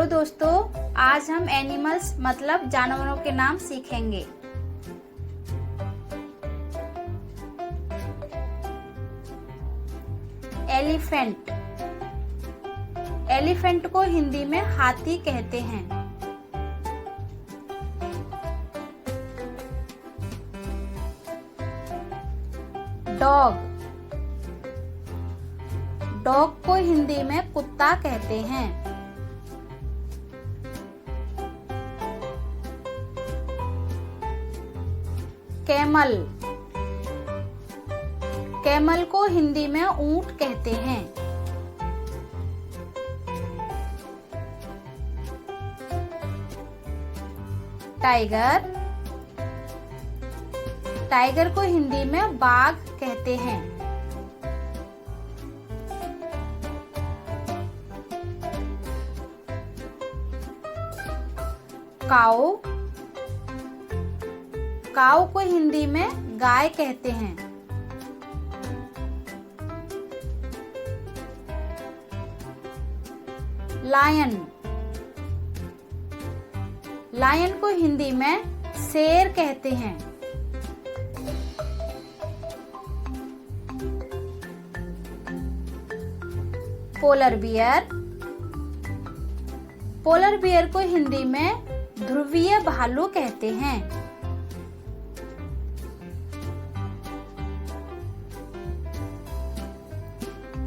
दोस्तों, आज हम एनिमल्स मतलब जानवरों के नाम सीखेंगे। एलिफेंट। एलिफेंट को हिंदी में हाथी कहते हैं। डॉग। डॉग को हिंदी में कुत्ता कहते हैं। कैमल। कैमल को हिंदी में ऊंट कहते हैं। टाइगर। टाइगर को हिंदी में बाघ कहते हैं। काऊ। काऊ को हिंदी में गाय कहते हैं। लायन। लायन को हिंदी में शेर कहते हैं। Polar bear. पोलर बियर को हिंदी में ध्रुवीय भालू कहते हैं।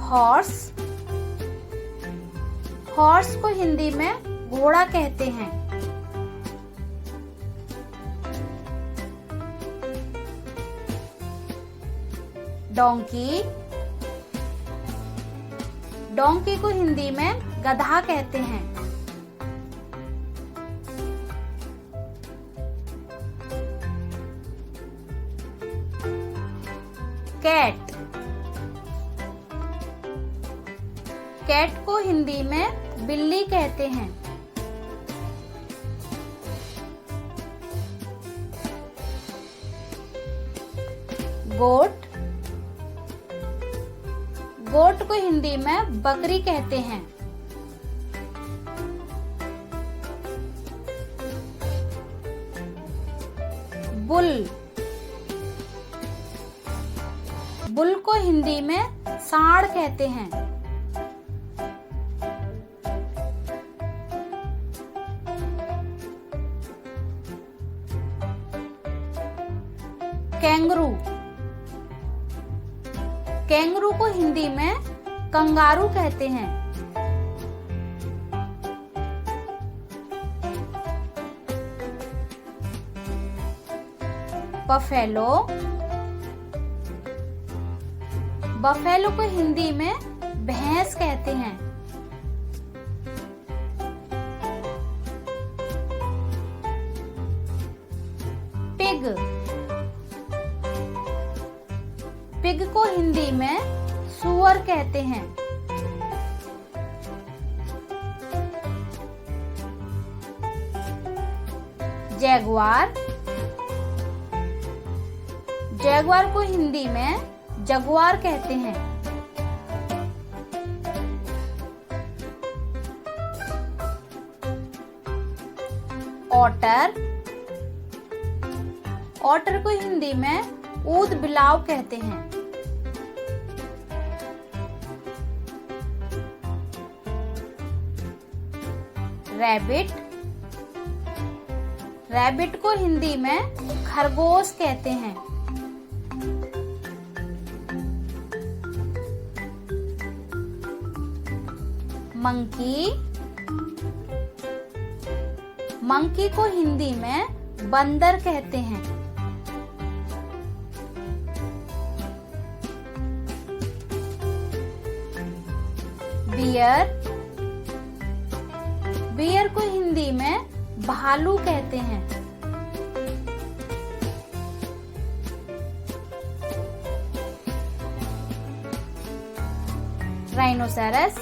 हॉर्स। हॉर्स को हिंदी में घोड़ा कहते हैं। डोंकी। डोंकी को हिंदी में गधा कहते हैं। कैट। कैट को हिंदी में बिल्ली कहते हैं। गोट। गोट को हिंदी में बकरी कहते हैं। बुल। बुल को हिंदी में सांड कहते हैं। कैंगरू। कैंगरू को हिंदी में कंगारू कहते हैं। बफेलो। बफेलो को हिंदी में भैंस कहते हैं। पिग। पिग को हिंदी में सूअर कहते हैं। जैगुआर। जैगुआर को हिंदी में जगुआर कहते हैं। ऑटर। ऑटर को हिंदी में ऊद बिलाव कहते हैं। रैबिट। रैबिट को हिंदी में खरगोश कहते हैं। मंकी। मंकी को हिंदी में बंदर कहते हैं। बियर। बियर को हिंदी में भालू कहते हैं। राइनोसेरस।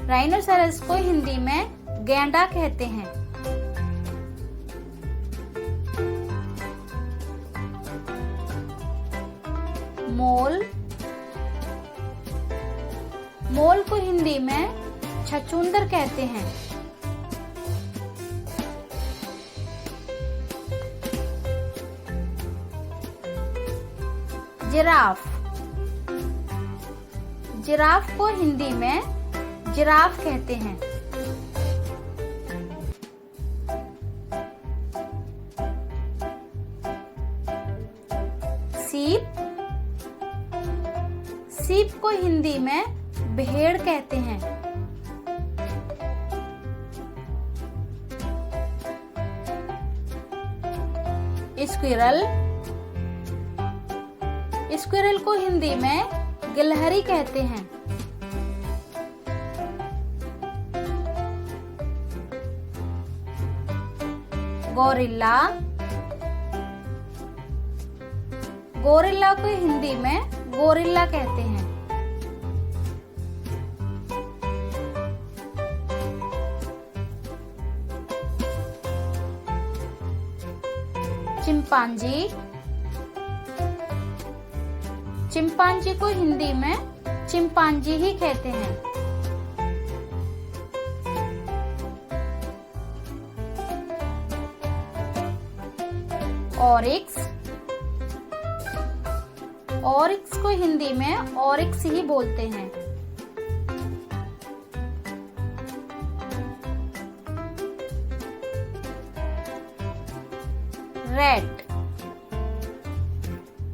राइनोसेरस को हिंदी में गैंडा कहते हैं। मोल। मोल को हिंदी में छछूंदर कहते हैं। जिराफ। जिराफ को हिंदी में जिराफ कहते हैं। सीप। सीप को हिंदी में भेड़ कहते हैं। स्क्विरल। स्क्विरल को हिंदी में गिलहरी कहते हैं। गोरिल्ला। गोरिल्ला को हिंदी में गोरिल्ला कहते हैं। चिंपांजी। चिंपांजी को हिंदी में चिंपांजी ही कहते हैं। ऑरिक्स। ऑरिक्स को हिंदी में ऑरिक्स ही बोलते हैं। रैट।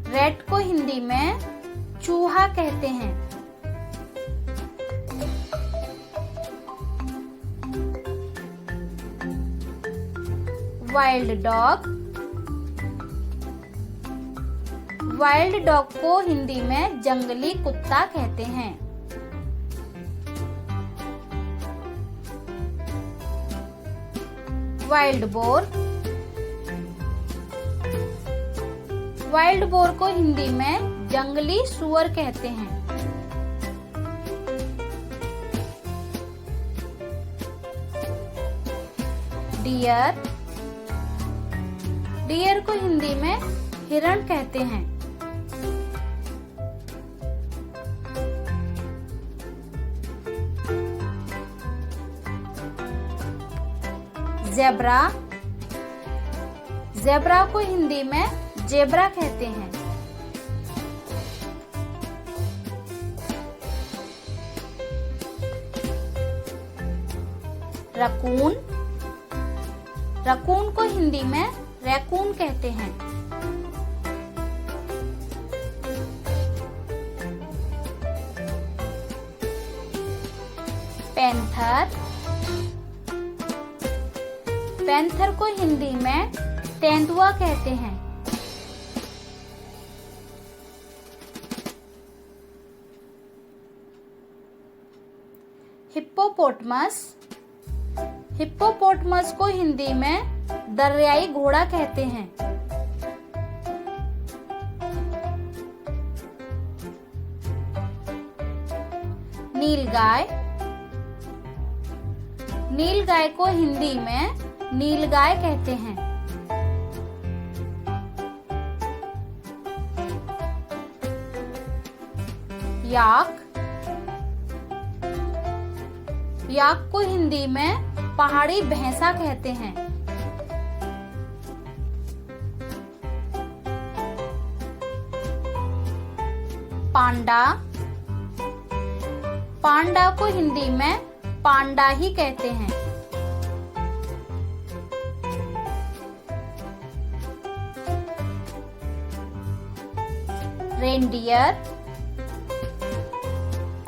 रैट को हिंदी में चूहा कहते हैं। Wild dog. वाइल्ड डॉग को हिंदी में जंगली कुत्ता कहते हैं। Wild boar. वाइल्ड बोर को हिंदी में जंगली सुअर कहते हैं। डियर। डियर को हिंदी में हिरण कहते हैं। ज़ेब्रा। ज़ेब्रा को हिंदी में जेब्रा कहते हैं। रकून। रकून को हिंदी में रैकून कहते हैं। पैंथर। पैंथर को हिंदी में तेंदुआ कहते हैं। हिप्पोपोटमस। हिप्पोपोटमस को हिंदी में दरियाई घोड़ा कहते हैं। नीलगाय। नीलगाय को हिंदी में नीलगाय कहते हैं। याक। याक को हिंदी में पहाड़ी भैंसा कहते हैं। पांडा। पांडा को हिंदी में पांडा ही कहते हैं। रेनडियर।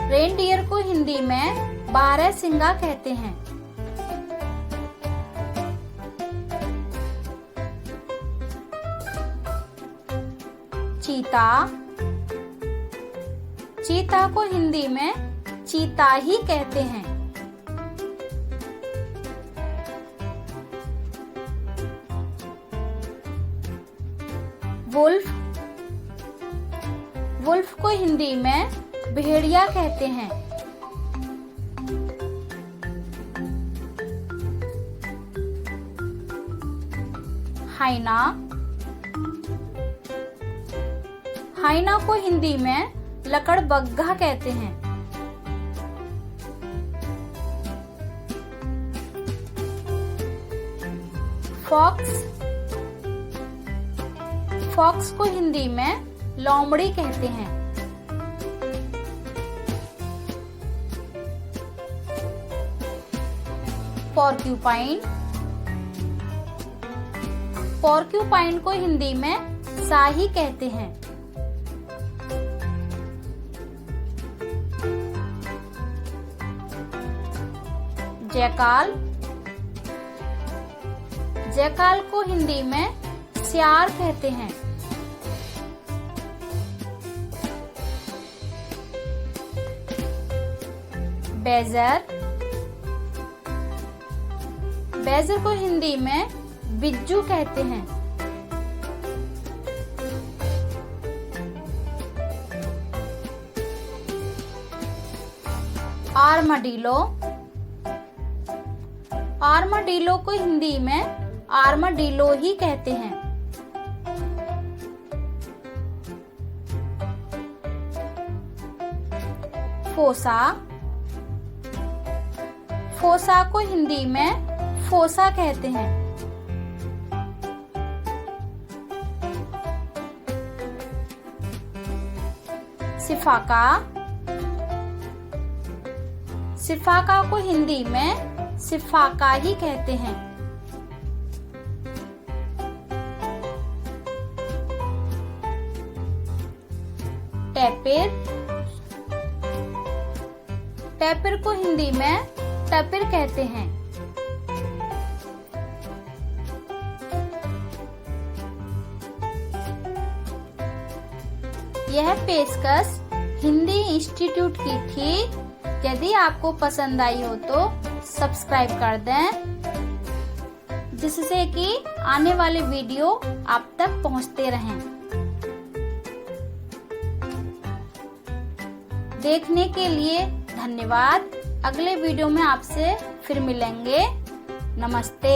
रेनडियर को हिंदी में बारहसिंगा कहते हैं। चीता। चीता को हिंदी में चीता ही कहते हैं। वुल्फ। वुल्फ को हिंदी में भेड़िया कहते हैं। हाइना। हाइना को हिंदी में लकड़बग्घा कहते हैं। फॉक्स, फॉक्स को हिंदी में लोमड़ी कहते हैं। पॉर्क्यूपाइन, पॉर्क्यूपाइन को हिंदी में साही कहते हैं। जैकाल, जैकाल को हिंदी में सियार कहते हैं। बेजर, बेजर को हिंदी में बिज्जू कहते हैं। आर्माडिलो, आर्माडिलो को हिंदी में आर्माडिलो ही कहते हैं। फोसा, फोसा को हिंदी में फोसा कहते हैं। सिफाका, सिफाका को हिंदी में सिफाका ही कहते हैं। टैपिर, टैपिर को हिंदी में टैपिर कहते हैं। यह पेशकश हिंदी इंस्टीट्यूट की थी। यदि आपको पसंद आई हो तो सब्सक्राइब कर दें, जिससे कि आने वाले वीडियो आप तक पहुंचते रहें। देखने के लिए धन्यवाद। अगले वीडियो में आपसे फिर मिलेंगे। नमस्ते।